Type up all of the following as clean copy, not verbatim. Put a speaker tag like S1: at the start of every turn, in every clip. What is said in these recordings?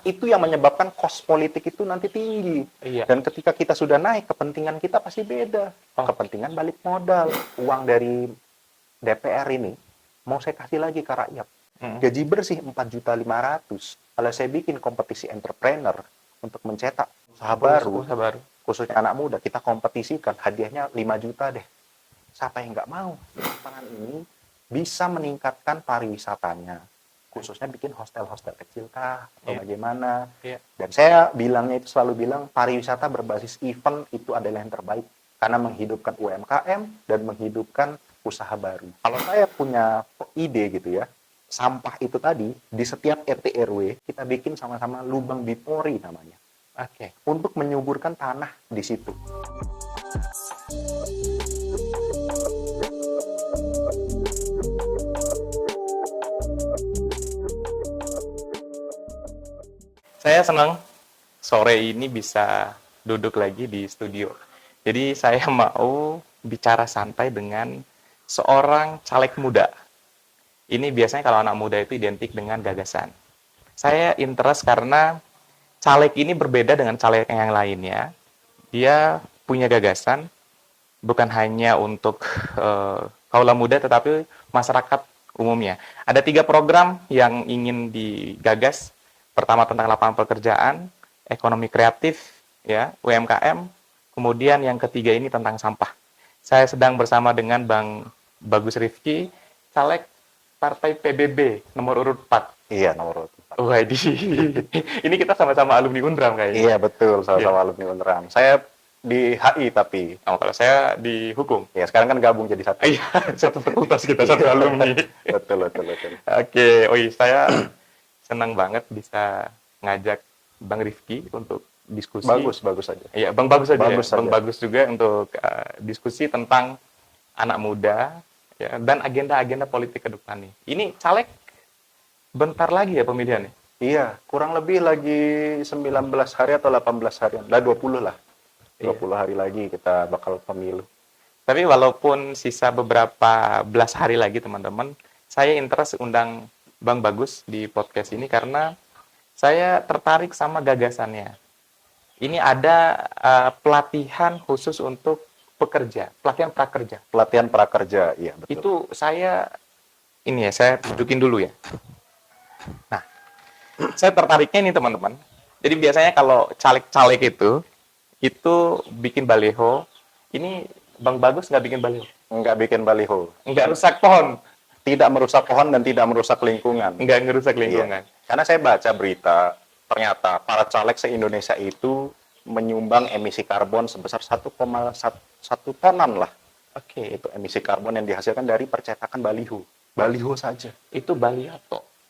S1: itu yang menyebabkan cost politik itu nanti tinggi.
S2: Iya.
S1: Dan ketika kita sudah naik, kepentingan kita pasti beda. Kepentingan balik modal. Uang dari DPR ini, mau saya kasih lagi ke rakyat. Gaji bersih 4.500.000. Kalau saya bikin kompetisi entrepreneur untuk mencetak usaha baru, khususnya anak muda, kita kompetisikan, hadiahnya 5 juta deh. Siapa yang nggak mau? Lapangan ini bisa meningkatkan pariwisatanya, khususnya bikin hostel-hostel kecil kah atau bagaimana. Dan saya bilangnya itu selalu bilang pariwisata berbasis event itu adalah yang terbaik karena menghidupkan UMKM dan menghidupkan usaha baru. Kalau saya punya ide gitu ya, sampah itu tadi di setiap RT RW kita bikin sama-sama lubang bipori namanya. Untuk menyuburkan tanah di situ.
S2: Saya senang sore ini bisa duduk lagi di studio. Jadi saya mau bicara santai dengan seorang caleg muda. Ini biasanya kalau anak muda itu identik dengan gagasan. Saya interest karena caleg ini berbeda dengan caleg yang lainnya. Dia punya gagasan, bukan hanya untuk kaula muda, tetapi masyarakat umumnya. Ada 3 program yang ingin digagas. Pertama tentang lapangan pekerjaan, ekonomi kreatif, ya, UMKM. Kemudian yang ketiga ini tentang sampah. Saya sedang bersama dengan Bang Bagus Rifki, caleg Partai PBB nomor urut 4.
S1: Iya, nomor urut 4.
S2: Ini kita sama-sama alumni Unram kayaknya.
S1: Iya, betul, sama-sama alumni Unram. Saya di HI tapi.
S2: Kalau saya di hukum.
S1: Ya, sekarang kan gabung jadi satu.
S2: Iya, satu fakultas kita, satu alumni.
S1: Betul.
S2: Oke, saya senang banget bisa ngajak Bang Rifki untuk diskusi.
S1: Bagus aja.
S2: Iya, Bang Bagus aja. Bang
S1: aja.
S2: Bagus juga untuk diskusi tentang anak muda, ya, dan agenda-agenda politik ke depan nih. Ini caleg bentar lagi ya pemilihannya?
S1: Iya, kurang lebih lagi 19 hari atau 18 hari. 20 lah. 20 hari lagi kita bakal pemilu.
S2: Tapi walaupun sisa beberapa belas hari lagi teman-teman, saya interest undang Bang Bagus di podcast ini karena saya tertarik sama gagasannya. Ini ada pelatihan khusus untuk pekerja, pelatihan prakerja.
S1: Pelatihan prakerja, iya betul.
S2: Itu saya tunjukin dulu ya. Nah, saya tertariknya ini teman-teman. Jadi biasanya kalau caleg-caleg itu bikin baliho. Ini Bang Bagus nggak bikin baliho?
S1: Nggak bikin baliho.
S2: Nggak rusak pohon?
S1: Tidak merusak pohon dan tidak merusak lingkungan.
S2: Nggak ngerusak lingkungan.
S1: Iya. Karena saya baca berita, ternyata para caleg se-Indonesia itu menyumbang emisi karbon sebesar 1,1 tonan lah. Itu emisi karbon yang dihasilkan dari percetakan baliho. Baliho saja.
S2: Itu baliho.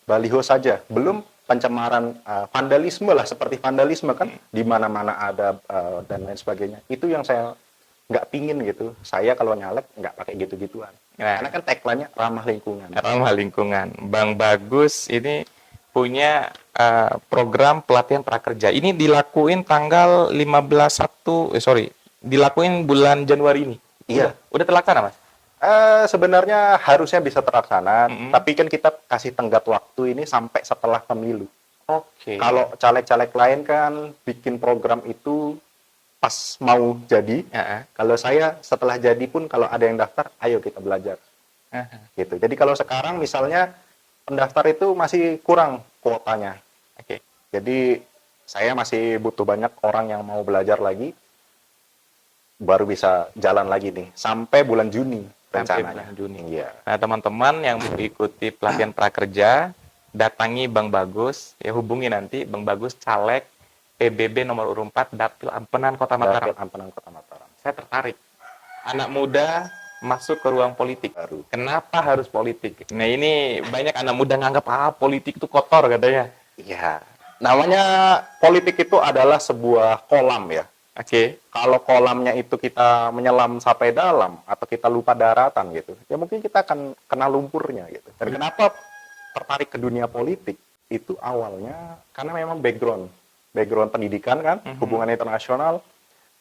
S1: Baliho saja. Belum pencemaran vandalisme lah, seperti vandalisme kan di mana-mana ada dan lain sebagainya. Itu yang saya nggak pingin gitu. Saya kalau nyalek nggak pakai gitu-gituan. Karena kan tagline-nya ramah lingkungan. Ramah lingkungan.
S2: Bang Bagus ini punya program pelatihan prakerja. Ini dilakuin tanggal dilakuin bulan Januari ini.
S1: Iya.
S2: Udah terlaksana, Mas?
S1: Sebenarnya harusnya bisa terlaksana, tapi kan kita kasih tenggat waktu ini sampai setelah pemilu. Kalau caleg-caleg lain kan bikin program itu pas mau jadi. Kalau saya setelah jadi pun kalau ada yang daftar, ayo kita belajar. Gitu. Jadi kalau sekarang misalnya pendaftar itu masih kurang kuotanya. Jadi saya masih butuh banyak orang yang mau belajar lagi, baru bisa jalan lagi nih sampai bulan Juni rencananya. Iya.
S2: Nah, teman-teman yang mengikuti pelatihan prakerja, datangi Bang Bagus, ya hubungi nanti Bang Bagus caleg PBB nomor urut 4 Dapil Ampenan Kota Mataram. Saya tertarik. Anak muda masuk ke ruang politik. Kenapa harus politik? Nah, ini banyak anak muda nganggap politik itu kotor katanya.
S1: Iya. Namanya politik itu adalah sebuah kolam ya. Kalau kolamnya itu kita menyelam sampai dalam atau kita lupa daratan gitu, ya mungkin kita akan kena lumpurnya gitu. Dan kenapa tertarik ke dunia politik? Itu awalnya karena memang background pendidikan kan, hubungan internasional,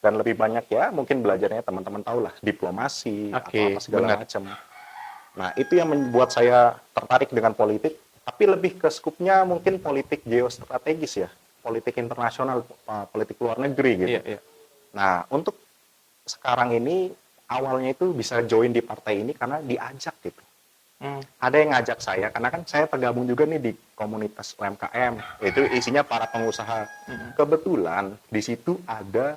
S1: dan lebih banyak ya mungkin belajarnya teman-teman tahu lah diplomasi atau apa segala macam. Nah itu yang membuat saya tertarik dengan politik, tapi lebih ke skupnya mungkin politik geostrategis ya. politik internasional, politik luar negeri gitu.
S2: Iya, iya.
S1: Nah, untuk sekarang ini awalnya itu bisa join di partai ini karena diajak gitu. Ada yang ngajak saya, karena kan saya tergabung juga nih di komunitas UMKM, itu isinya para pengusaha. Kebetulan di situ ada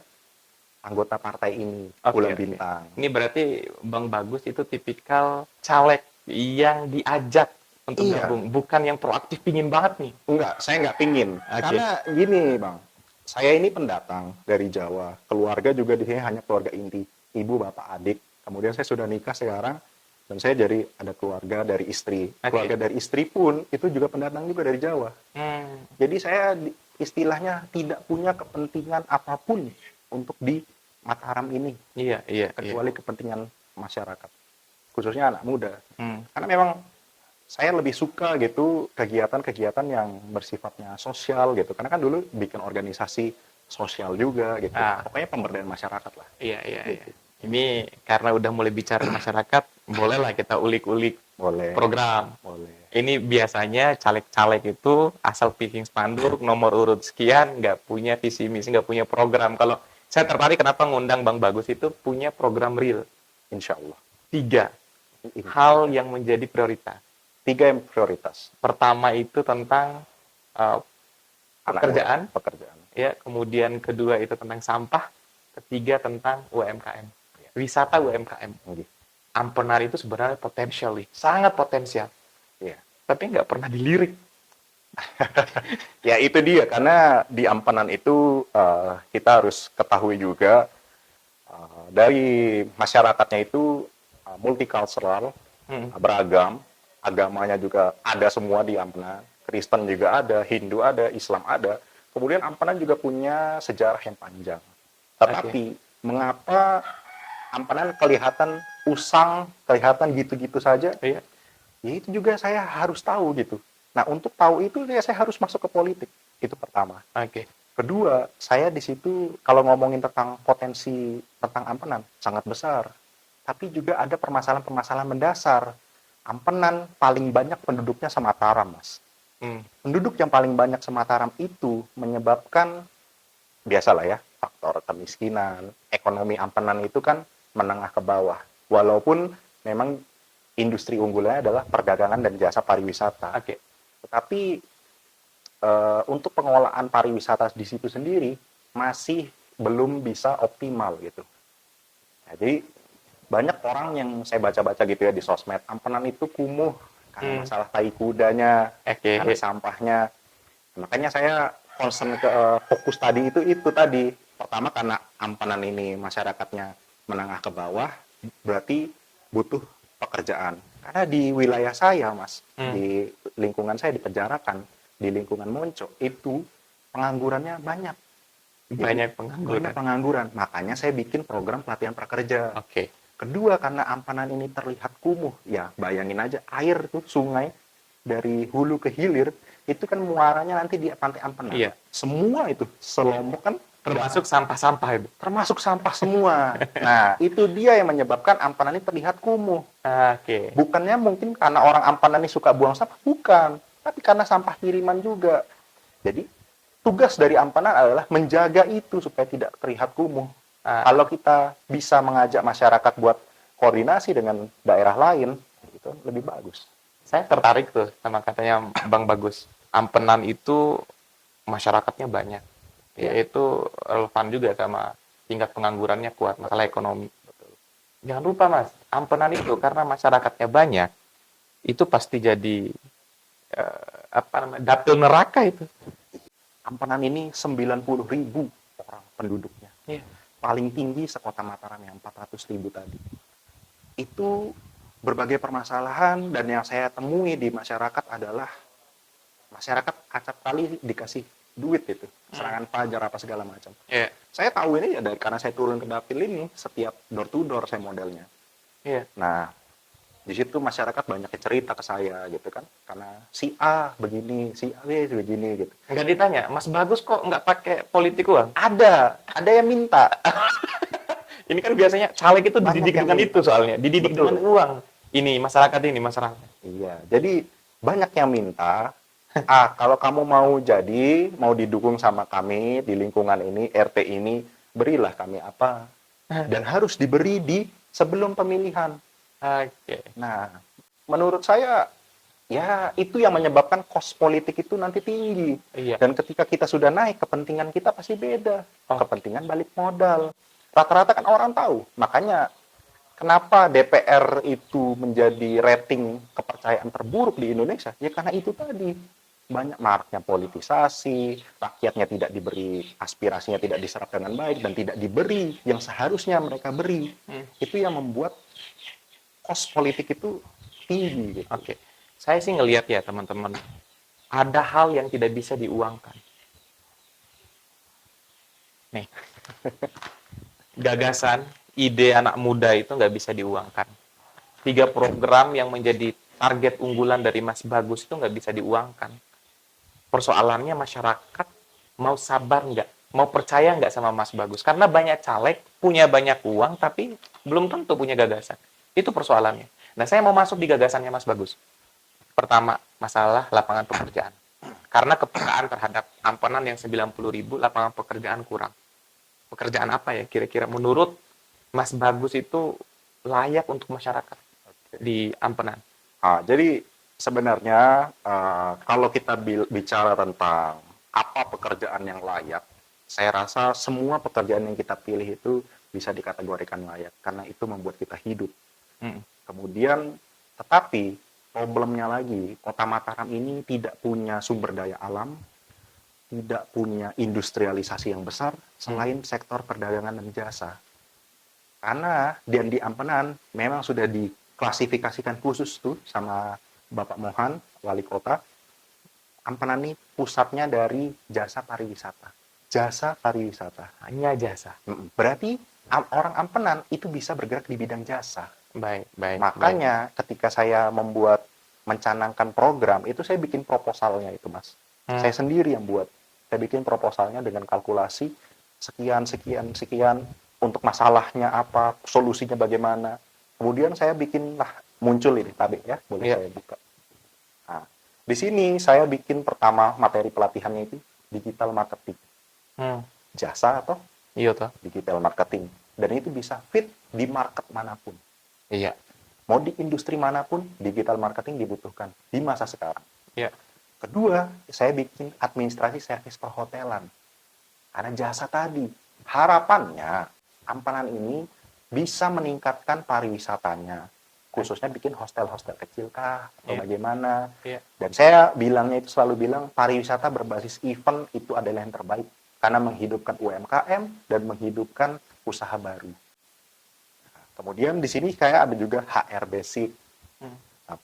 S1: anggota partai ini, Bulan Bintang.
S2: Ini berarti Bang Bagus itu tipikal caleg yang diajak untuk gabung, bukan yang proaktif pingin banget nih.
S1: Enggak, saya nggak pingin. Karena gini, Bang, saya ini pendatang dari Jawa, keluarga juga di sini hanya keluarga inti, ibu, bapak, adik. Kemudian saya sudah nikah sekarang, dan saya jadi ada keluarga dari istri. Keluarga dari istri pun itu juga pendatang juga dari Jawa. Jadi saya istilahnya tidak punya kepentingan apapun untuk di Mataram ini. Kecuali kepentingan masyarakat, khususnya anak muda. Karena memang saya lebih suka gitu kegiatan-kegiatan yang bersifatnya sosial gitu. Karena kan dulu bikin organisasi sosial juga gitu. Pokoknya pemberdayaan masyarakat lah.
S2: Iya. Ini karena udah mulai bicara masyarakat, bolehlah kita ulik-ulik program.
S1: Boleh.
S2: Ini biasanya caleg-caleg itu asal bikin spanduk, nomor urut sekian, nggak punya visi misi, nggak punya program. Kalau saya tertarik kenapa ngundang Bang Bagus itu punya program real.
S1: Insya Allah.
S2: 3 hal yang menjadi prioritas.
S1: 3 yang prioritas.
S2: Pertama itu tentang pekerjaan. Ya, kemudian kedua itu tentang sampah. Ketiga tentang UMKM. Wisata UMKM. Ampenan itu sebenarnya potensial, sangat potensial. Tapi nggak pernah dilirik.
S1: Ya itu dia, karena di Ampenan itu kita harus ketahui juga dari masyarakatnya itu multicultural, beragam, agamanya juga ada semua di Ampenan. Kristen juga ada, Hindu ada, Islam ada. Kemudian Ampenan juga punya sejarah yang panjang. Tetapi mengapa Ampenan kelihatan usang, kelihatan gitu-gitu saja? Ya itu juga saya harus tahu gitu. Nah, untuk tahu itu saya harus masuk ke politik. Itu pertama. Kedua, saya di situ kalau ngomongin tentang potensi tentang Ampenan sangat besar. Tapi juga ada permasalahan-permasalahan mendasar. Ampenan paling banyak penduduknya Semataram, Mas. Penduduk yang paling banyak Semataram itu menyebabkan biasalah ya, faktor kemiskinan, ekonomi Ampenan itu kan menengah ke bawah. Walaupun memang industri unggulannya adalah perdagangan dan jasa pariwisata. Tetapi untuk pengelolaan pariwisata di situ sendiri masih belum bisa optimal gitu. Nah, jadi banyak orang yang saya baca-baca gitu ya di sosmed, Ampenan itu kumuh karena masalah tai kudanya, karena sampahnya. Makanya saya concern ke fokus tadi itu tadi. Pertama karena Ampenan ini masyarakatnya menengah ke bawah, berarti butuh pekerjaan. Karena di wilayah saya, Mas, di lingkungan saya di Penjarakan, di lingkungan Monco, itu penganggurannya banyak.
S2: Banyak
S1: pengangguran. Makanya saya bikin program pelatihan prakerja. Kedua, karena Ampenan ini terlihat kumuh, ya bayangin aja air tuh sungai dari hulu ke hilir, itu kan muaranya nanti di pantai Ampenan. Semua itu selombok kan
S2: termasuk sampah-sampah itu.
S1: Termasuk sampah semua. Nah, itu dia yang menyebabkan Ampenan ini terlihat kumuh. Bukannya mungkin karena orang Ampenan ini suka buang sampah, bukan. Tapi karena sampah kiriman juga. Jadi, tugas dari Ampenan adalah menjaga itu supaya tidak terlihat kumuh. Kalau kita bisa mengajak masyarakat buat koordinasi dengan daerah lain, itu lebih bagus.
S2: Saya tertarik tuh sama katanya Bang Bagus. Ampenan itu masyarakatnya banyak. Yaitu relevan juga sama tingkat penganggurannya kuat, masalah ekonomi. Jangan lupa, Mas, Ampenan itu karena masyarakatnya banyak, itu pasti jadi dapil neraka itu.
S1: Ampenan ini 90.000 orang penduduknya. Paling tinggi sekota Mataram yang 400.000 tadi. Itu berbagai permasalahan, dan yang saya temui di masyarakat adalah masyarakat acap kali dikasih duit itu, serangan pajar apa segala macam. Saya tahu ini ya karena saya turun ke dapil ini, setiap door to door saya modelnya. Nah, di situ masyarakat banyak cerita ke saya gitu kan, karena si A begini, si A begini gitu.
S2: Nggak ditanya, Mas Bagus kok nggak pakai politik uang?
S1: Ada yang minta.
S2: Ini kan biasanya caleg itu dididik dengan itu soalnya, dididik dengan uang. Ini masyarakat.
S1: Iya, jadi banyak yang minta. Kalau kamu mau didukung sama kami di lingkungan ini, RT ini, berilah kami apa. Dan harus diberi sebelum pemilihan.
S2: Oke.
S1: Nah, menurut saya, ya itu yang menyebabkan kos politik itu nanti tinggi.
S2: Iya.
S1: Dan ketika kita sudah naik, kepentingan kita pasti beda.
S2: Oh.
S1: Kepentingan balik modal. Rata-rata kan orang tahu. Makanya kenapa DPR itu menjadi rating kepercayaan terburuk di Indonesia? Ya karena itu tadi. Banyak maraknya politisasi, rakyatnya tidak diberi, aspirasinya tidak diserap dengan baik, dan tidak diberi yang seharusnya mereka beri. Itu yang membuat kos politik itu tinggi. Gitu.
S2: Oke. Saya sih ngelihat ya teman-teman, ada hal yang tidak bisa diuangkan. Nih, gagasan, ide anak muda itu nggak bisa diuangkan. 3 program yang menjadi target unggulan dari Mas Bagus itu nggak bisa diuangkan. Persoalannya masyarakat mau sabar nggak? Mau percaya nggak sama Mas Bagus? Karena banyak caleg, punya banyak uang, tapi belum tentu punya gagasan. Itu persoalannya. Nah, saya mau masuk di gagasannya Mas Bagus. Pertama, masalah lapangan pekerjaan. Karena kepekaan terhadap ampenan yang 90.000, lapangan pekerjaan kurang. Pekerjaan apa ya kira-kira menurut Mas Bagus itu layak untuk masyarakat di ampenan?
S1: Jadi sebenarnya kalau kita bicara tentang apa pekerjaan yang layak, saya rasa semua pekerjaan yang kita pilih itu bisa dikategorikan layak karena itu membuat kita hidup. Kemudian, tetapi problemnya lagi, Kota Mataram ini tidak punya sumber daya alam, tidak punya industrialisasi yang besar selain sektor perdagangan dan jasa. Karena di Ampenan memang sudah diklasifikasikan khusus tuh sama Bapak Mohan, wali kota. Ampenan ini pusatnya dari jasa pariwisata. Jasa pariwisata.
S2: Hanya jasa.
S1: Berarti orang Ampenan itu bisa bergerak di bidang jasa.
S2: Baik.
S1: Makanya ketika saya mencanangkan program, itu saya bikin proposalnya itu, Mas. Saya sendiri yang buat. Saya bikin proposalnya dengan kalkulasi sekian untuk masalahnya apa, solusinya bagaimana. Kemudian saya muncul ini tabik ya, boleh saya buka. Nah, di sini saya bikin pertama materi pelatihannya itu digital marketing. Jasa atau digital marketing. Dan itu bisa fit di market manapun.
S2: Iya.
S1: Mau di industri manapun, digital marketing dibutuhkan di masa sekarang.
S2: Iya.
S1: Kedua, saya bikin administrasi servis perhotelan. Karena jasa tadi, harapannya Ampenan ini bisa meningkatkan pariwisatanya. Khususnya bikin hostel-hostel kecil kah, atau bagaimana. Dan saya selalu bilang, pariwisata berbasis event itu adalah yang terbaik. Karena menghidupkan UMKM dan menghidupkan usaha baru. Kemudian di sini kayak ada juga HR basic,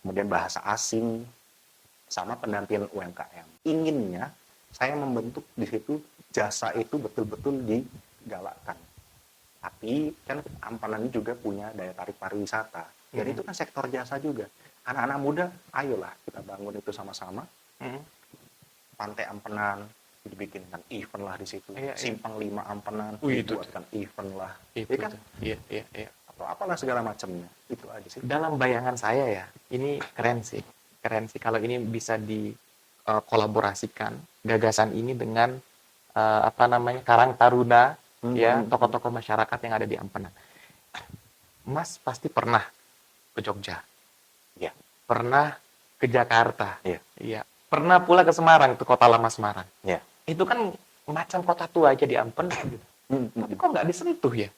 S1: kemudian bahasa asing, sama pendampingan UMKM. Inginnya saya membentuk di situ jasa itu betul-betul digalakkan. Tapi kan Ampenan ini juga punya daya tarik pariwisata. Dan itu kan sektor jasa juga. Anak-anak muda, ayolah kita bangun itu sama-sama. Pantai Ampenan, dibikinkan event lah di situ. Simpang 5 Ampenan, dibuatkan event lah.
S2: Iya.
S1: Atau apalah segala macamnya. Itu aja sih.
S2: Dalam bayangan saya ya, ini keren sih. Kalau ini bisa dikolaborasikan gagasan ini dengan Karang Taruna, tokoh-tokoh masyarakat yang ada di Ampenan. Mas pasti pernah ke Jogja.
S1: Iya.
S2: Pernah ke Jakarta.
S1: Iya.
S2: Pernah pula ke Semarang, ke kota lama Semarang.
S1: Iya.
S2: Itu kan macam kota tua aja di Ampenan gitu. Tapi kok nggak disentuh ya?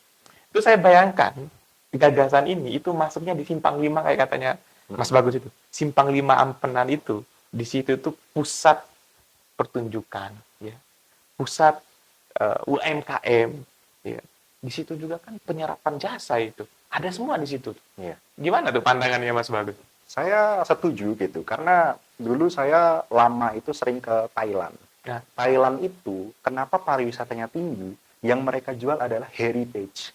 S2: Itu saya bayangkan gagasan ini itu masuknya di Simpang 5 kayak katanya Mas Bagus itu. Simpang 5 Ampenan itu di situ itu pusat pertunjukan, ya. Pusat UMKM, ya. Di situ juga kan penyerapan jasa itu. Ada semua di situ.
S1: Iya.
S2: Gimana tuh pandangannya Mas Bagus?
S1: Saya setuju gitu, karena dulu saya lama itu sering ke Thailand.
S2: Nah,
S1: Thailand itu kenapa pariwisatanya tinggi? Yang mereka jual adalah heritage.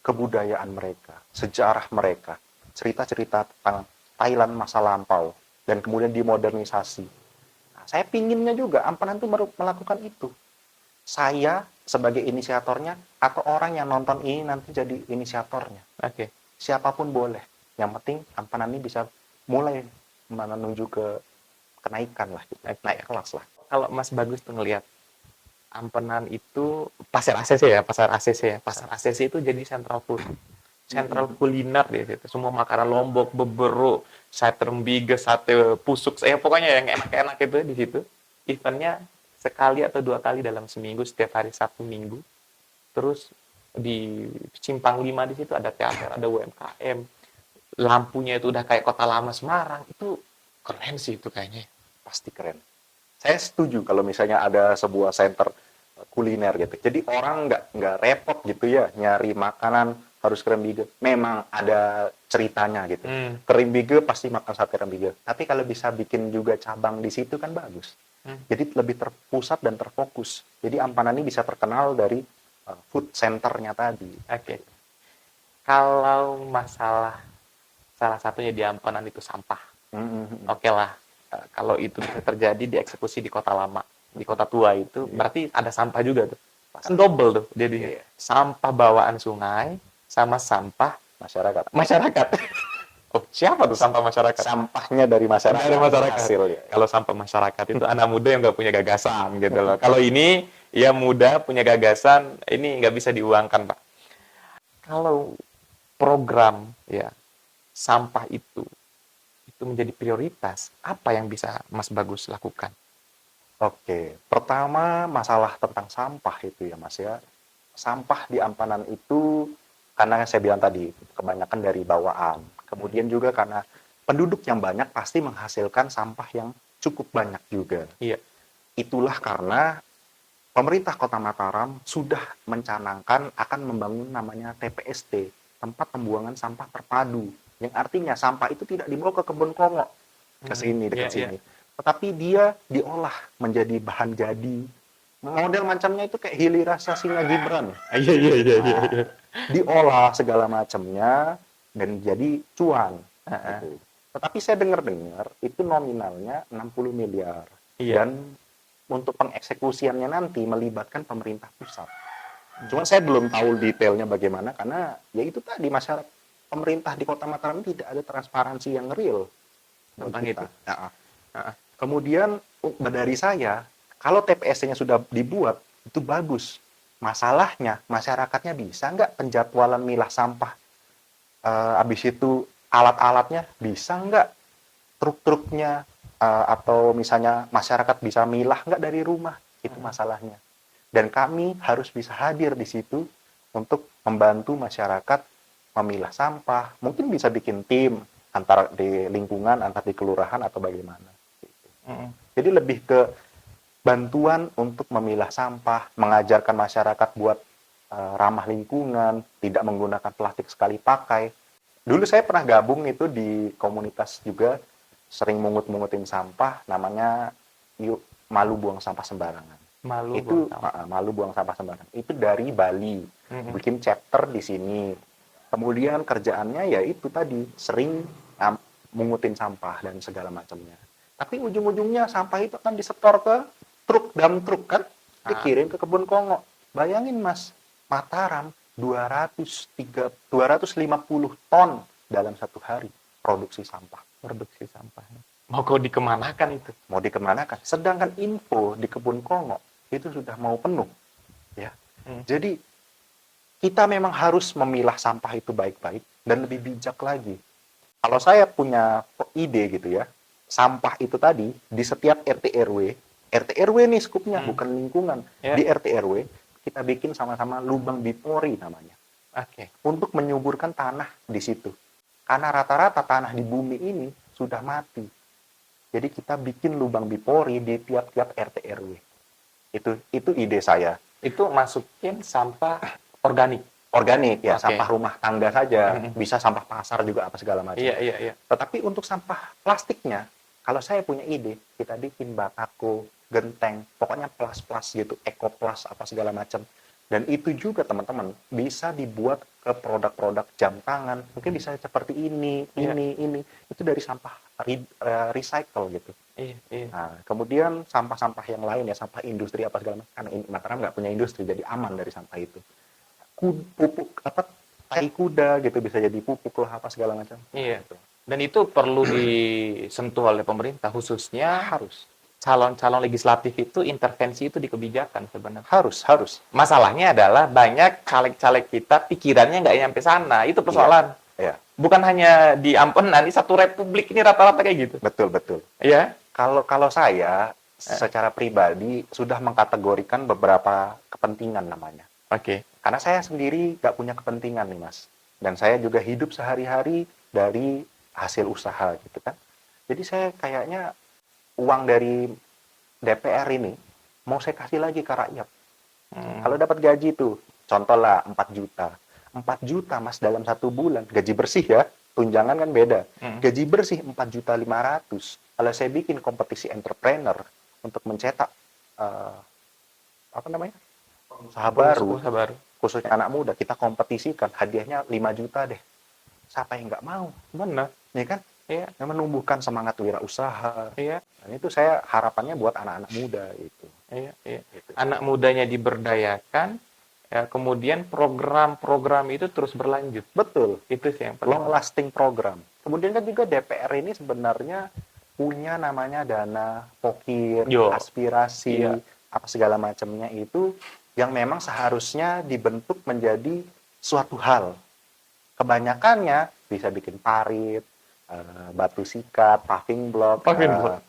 S1: Kebudayaan mereka, sejarah mereka, cerita-cerita tentang Thailand masa lampau, dan kemudian dimodernisasi. Nah, saya pinginnya juga Ampenan itu melakukan itu. Saya sebagai inisiatornya, atau orang yang nonton ini nanti jadi inisiatornya. Siapapun boleh. Yang penting Ampenan ini bisa mulai menuju ke kenaikan lah, gitu.
S2: Oke,
S1: Naik
S2: oke.
S1: kelas lah.
S2: Kalau Mas Bagus tuh ngelihat Ampenan itu pasar ACC ya, pasar ACC ya. Pasar ACC itu jadi sentral kuliner di situ. Semua makanan Lombok, bebero, sate rembige, sate pusuk, pokoknya yang enak-enak itu di situ. Eventnya sekali atau 2 kali dalam seminggu, setiap hari Sabtu Minggu. Terus di Simpang 5 di situ ada teater, ada UMKM. Lampunya itu udah kayak kota lama Semarang. Itu keren sih itu kayaknya.
S1: Pasti keren. Saya setuju kalau misalnya ada sebuah center kuliner gitu. Jadi orang nggak repot gitu ya nyari makanan harus ke Rembige. Memang ada ceritanya gitu. Ke Rembige pasti makan sate Rembige. Tapi kalau bisa bikin juga cabang di situ kan bagus. Jadi lebih terpusat dan terfokus. Jadi Ampanan ini bisa terkenal dari food centernya tadi.
S2: Oke. Kalau masalah salah satunya di Ampenan itu sampah. Oke lah. Kalau itu bisa terjadi di eksekusi di kota lama, di kota tua itu, berarti ada sampah juga tuh. Kan double tuh. Jadi sampah bawaan sungai sama sampah masyarakat. Oh, siapa tuh sampah masyarakat?
S1: Sampahnya dari masyarakat.
S2: Dari masyarakat.
S1: Hasil, ya.
S2: Kalau sampah masyarakat itu anak muda yang nggak punya gagasan gitu loh. Kalau ini ya muda punya gagasan, ini nggak bisa diuangkan, Pak. Kalau program ya sampah itu menjadi prioritas, apa yang bisa Mas Bagus lakukan?
S1: Oke, pertama masalah tentang sampah itu ya Mas ya. Sampah di Ampanan itu karena saya bilang tadi kebanyakan dari bawaan. Kemudian juga karena penduduk yang banyak pasti menghasilkan sampah yang cukup banyak juga.
S2: Iya.
S1: Itulah karena pemerintah Kota Mataram sudah mencanangkan akan membangun namanya TPST, tempat pembuangan sampah terpadu. Yang artinya sampah itu tidak dibawa ke kebun kongo, ke sini, dekat sini. Tetapi dia diolah menjadi bahan jadi. Model macamnya itu kayak hilirisasinya Gibran.
S2: Iya.
S1: Diolah segala macamnya dan jadi cuan. Gitu. Tetapi saya dengar-dengar itu nominalnya 60 miliar.
S2: Iya.
S1: Dan untuk pengeksekusiannya nanti melibatkan pemerintah pusat. Cuma saya belum tahu detailnya bagaimana karena ya itu tadi masyarakat pemerintah di Kota Mataram tidak ada transparansi yang real
S2: tentang itu.
S1: Kemudian dari saya, kalau TPS-nya sudah dibuat itu bagus. Masalahnya masyarakatnya bisa nggak penjadwalan milah sampah? Habis itu alat-alatnya bisa nggak? Truk-truknya atau misalnya masyarakat bisa milah nggak dari rumah? Itu masalahnya. Dan kami harus bisa hadir di situ untuk membantu masyarakat memilah sampah, mungkin bisa bikin tim antara di lingkungan, antar di kelurahan atau bagaimana. Jadi lebih ke bantuan untuk memilah sampah, mengajarkan masyarakat buat ramah lingkungan, tidak menggunakan plastik sekali pakai. Dulu saya pernah gabung itu di komunitas juga, sering mungut-mungutin sampah, namanya Malu Buang Sampah Sembarangan. Malu Buang Sampah Sembarangan. Itu dari Bali, bikin chapter di sini. Kemudian kerjaannya ya itu tadi, sering mungutin sampah dan segala macamnya. Tapi ujung-ujungnya sampah itu akan disetor ke dump truk kan, dikirim ke kebun kongo. Bayangin Mas, Mataram 250 ton dalam satu hari produksi sampah. Mau dikemanakan itu? Mau dikemanakan. Sedangkan info di kebun kongo itu sudah mau penuh. Ya. Jadi kita memang harus memilah sampah itu baik-baik dan lebih bijak lagi. Kalau saya punya ide gitu ya, sampah itu tadi di setiap RT RW nih skupnya, bukan lingkungan. Di RT RW kita bikin sama-sama lubang bipori namanya. Untuk menyuburkan tanah di situ. Karena rata-rata tanah di bumi ini sudah mati. Jadi kita bikin lubang bipori di tiap-tiap RT RW. Itu ide saya.
S2: Itu masukin sampah organik
S1: ya, sampah rumah tangga saja, bisa sampah pasar juga apa segala macam.
S2: Iya.
S1: Tetapi untuk sampah plastiknya, kalau saya punya ide, kita bikin batako, genteng, pokoknya plus gitu, ekoplas apa segala macam. Dan itu juga teman-teman bisa dibuat ke produk-produk jam tangan, mungkin bisa seperti ini. Itu dari sampah recycle gitu.
S2: Iya.
S1: Nah, kemudian sampah-sampah yang lain ya, sampah industri apa segala macam. Karena Mataram nggak punya industri, jadi aman dari sampah itu. Pupuk tai kuda gitu bisa jadi pupuk lah apa segala macam.
S2: Iya. Dan itu perlu disentuh oleh pemerintah, khususnya
S1: Harus,
S2: calon-calon legislatif itu intervensi itu di kebijakan sebenarnya.
S1: harus.
S2: Masalahnya adalah banyak caleg-caleg kita pikirannya nggak nyampe sana. Itu persoalan.
S1: Iya,
S2: Bukan hanya di Ampenan, ini satu republik ini rata-rata kayak gitu.
S1: betul.
S2: Iya.
S1: Kalau saya secara pribadi sudah mengkategorikan beberapa kepentingan namanya.
S2: Oke.
S1: Karena saya sendiri nggak punya kepentingan nih, Mas. Dan saya juga hidup sehari-hari dari hasil usaha gitu kan. Jadi saya kayaknya uang dari DPR ini mau saya kasih lagi ke rakyat. Kalau dapat gaji tuh, contoh lah 4 juta. 4 juta, Mas, dalam 1 bulan. Gaji bersih ya, tunjangan kan beda. Gaji bersih 4.500.000. Kalau saya bikin kompetisi entrepreneur untuk mencetak apa namanya? Usaha baru,
S2: Usaha baru.
S1: khususnya anak muda, kita kompetisikan, hadiahnya 5 juta deh. Siapa yang nggak mau?
S2: Benar.
S1: Ya kan?
S2: Iya.
S1: Yang menumbuhkan semangat wirausaha.
S2: Iya.
S1: Dan itu saya harapannya buat anak-anak muda itu.
S2: Iya.
S1: Gitu.
S2: Anak mudanya diberdayakan, ya, kemudian program-program itu terus berlanjut.
S1: Betul.
S2: Itu sih yang
S1: Long
S2: penting.
S1: lasting program. Kemudian kan juga DPR ini sebenarnya punya namanya dana pokir,
S2: Yo.
S1: aspirasi,
S2: Iya.
S1: apa segala macamnya itu yang memang seharusnya dibentuk menjadi suatu hal. Kebanyakannya bisa bikin parit, batu sikat, paving block,
S2: Paving block.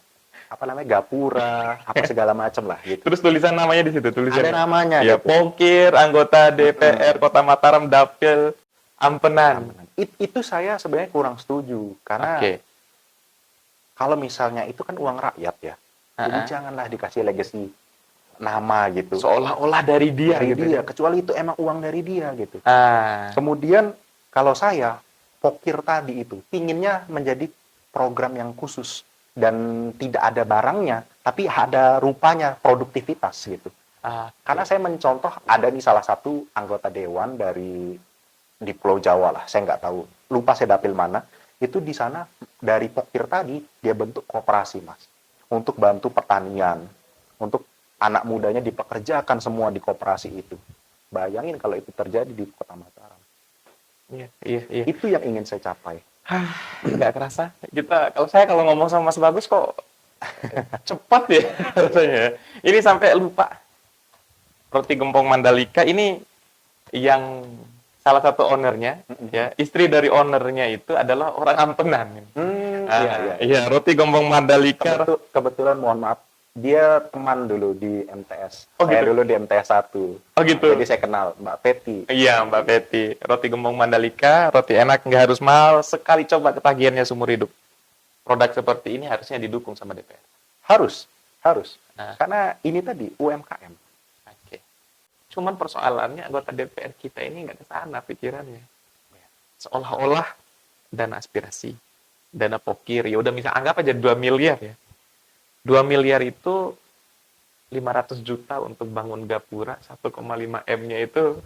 S1: apa namanya, gapura, apa segala macam lah gitu.
S2: Terus tulisan namanya di situ, tulisan.
S1: Ada namanya
S2: Ya,
S1: gitu.
S2: Pokir, anggota DPR Kota Mataram, Dapil Ampenan.
S1: Itu saya sebenarnya kurang setuju karena
S2: Oke.
S1: kalau misalnya itu kan uang rakyat ya, jadi janganlah dikasih legacy nama gitu.
S2: Seolah-olah dari dia
S1: Dari
S2: gitu.
S1: dia, kecuali itu emang uang dari dia gitu.
S2: Ah,
S1: Kemudian kalau saya pokir tadi itu pinginnya menjadi program yang khusus dan tidak ada barangnya, tapi ada rupanya produktivitas gitu. Karena saya mencontoh ada nih salah satu anggota dewan di Pulau Jawa lah, saya nggak tahu, lupa saya dapil mana. Itu di sana dari pokir tadi dia bentuk koperasi, Mas, untuk bantu pertanian, untuk anak mudanya dipekerjakan semua di koperasi itu. Bayangin kalau itu terjadi di Kota Mataram.
S2: iya.
S1: Itu yang ingin saya capai.
S2: Nggak kerasa. Kalau ngomong sama Mas Bagus kok cepat ya rasanya. Ini sampai lupa. Roti Gempong Mandalika ini yang salah satu ownernya, ya, istri dari ownernya itu adalah orang Ampenan. Iya, Roti Gempong Mandalika.
S1: Kebetulan mohon maaf, dia teman dulu di MTS.
S2: Oh,
S1: saya
S2: gitu?
S1: dulu di MTS 1.
S2: Oh, gitu.
S1: Jadi saya kenal Mbak Peti.
S2: Iya, Mbak Peti. Roti Gempong Mandalika, roti enak, nggak harus mahal. Sekali coba ketagihannya seumur hidup. Produk seperti ini harusnya didukung sama DPR.
S1: Harus.
S2: Nah.
S1: Karena ini tadi UMKM.
S2: Oke. Cuman persoalannya anggota DPR kita ini nggak ke sana pikirannya. Seolah-olah dana aspirasi, dana pokir, ya udah misal anggap aja 2 miliar ya. 2 miliar itu 500 juta untuk bangun gapura, 1,5 M-nya itu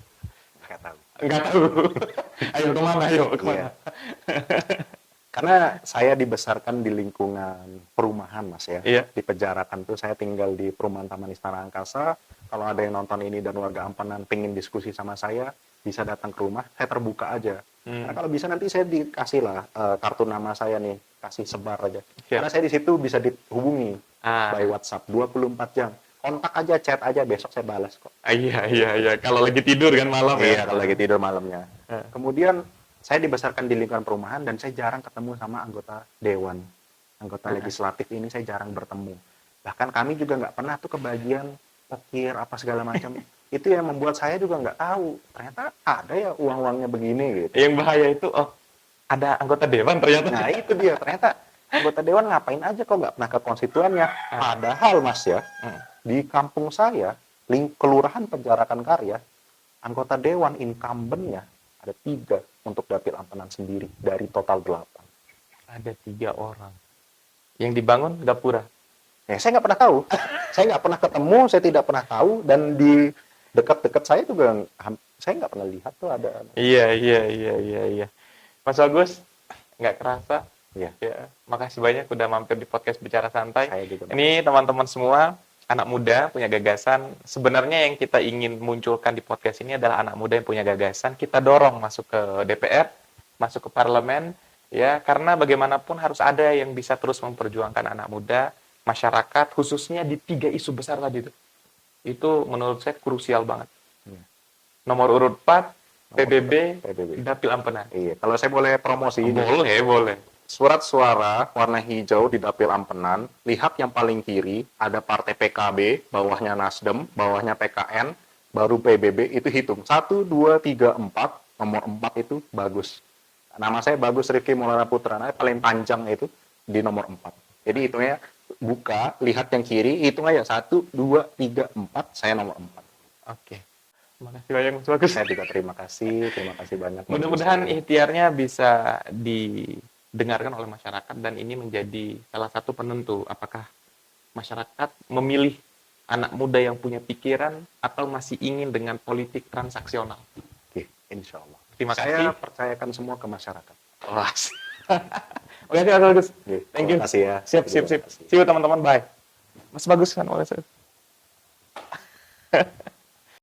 S1: Nggak tahu.
S2: nggak tahu. Ayo kemana?
S1: Iya. Karena saya dibesarkan di lingkungan perumahan, Mas ya.
S2: Iya.
S1: Di Pejarakan tuh saya tinggal di perumahan Taman Istana Angkasa. Kalau ada yang nonton ini dan warga Ampenan pengen diskusi sama saya, bisa datang ke rumah, saya terbuka aja. Karena kalau bisa nanti saya dikasih lah kartu nama saya nih, kasih sebar aja.
S2: Siap.
S1: Karena saya di situ bisa dihubungi by WhatsApp 24 jam. Kontak aja, chat aja, besok saya balas kok.
S2: Iya. Kalau lagi tidur kan malam ya.
S1: Iya, kalau lagi tidur malamnya. Kemudian saya dibesarkan di lingkungan perumahan dan saya jarang ketemu sama anggota dewan. Anggota legislatif ini saya jarang bertemu. Bahkan kami juga nggak pernah tuh kebagian pokir apa segala macam. Itu yang membuat saya juga nggak tahu. Ternyata ada ya uang-uangnya begini gitu.
S2: Yang bahaya itu, ada anggota dewan ternyata.
S1: Nah itu dia, ternyata anggota dewan ngapain aja kok nggak pernah ke konstituennya. Padahal Mas ya, di kampung saya, Kelurahan Penjarakan Karya, anggota dewan incumbent-nya ada 3 untuk dapil Ampenan sendiri dari total 8.
S2: Ada 3 orang. Yang dibangun gapura.
S1: Ya, saya nggak pernah tahu. Saya nggak pernah ketemu, saya tidak pernah tahu, dan di dekat-dekat saya juga saya nggak pernah lihat tuh ada.
S2: Iya. Mas Agus, nggak kerasa.
S1: Iya.
S2: Ya, makasih banyak udah mampir di podcast Bicara Santai.
S1: Saya juga.
S2: Ini teman-teman semua, anak muda punya gagasan. Sebenarnya yang kita ingin munculkan di podcast ini adalah anak muda yang punya gagasan. Kita dorong masuk ke DPR, masuk ke parlemen, Ya, karena bagaimanapun harus ada yang bisa terus memperjuangkan anak muda, masyarakat, khususnya di 3 isu besar tadi itu. Itu menurut saya krusial banget.
S1: Iya.
S2: Nomor urut 4,
S1: Nomor
S2: PBB,
S1: PBB.
S2: Dapil Ampenan.
S1: Iya, kalau saya boleh promosi ini.
S2: Boleh, boleh.
S1: Surat suara warna hijau di Dapil Ampenan, lihat yang paling kiri, ada partai PKB, bawahnya Nasdem, bawahnya PKN, baru PBB, itu hitung. 1, 2, 3, 4, nomor 4 itu bagus. Nama saya Bagus Rifki Maulana Putra, nah, paling panjang itu di nomor 4. Jadi hitungnya buka, lihat yang kiri, hitung aja 1, 2, 3, 4, saya nomor 4.
S2: Oke. Terima kasih banyak, Mas Bagus.
S1: Saya juga terima kasih banyak.
S2: Mudah-mudahan ikhtiarnya bisa didengarkan oleh masyarakat dan ini menjadi salah satu penentu apakah masyarakat memilih anak muda yang punya pikiran atau masih ingin dengan politik transaksional.
S1: Oke, insya Allah.
S2: Terima
S1: Saya
S2: kasih.
S1: percayakan semua ke masyarakat.
S2: Wah. Oke, Mas Bagus.
S1: Oke,
S2: Thank you.
S1: terima kasih ya.
S2: Siap.
S1: Terima kasih.
S2: See you teman-teman. Bye. Mas Bagus kan, Mas.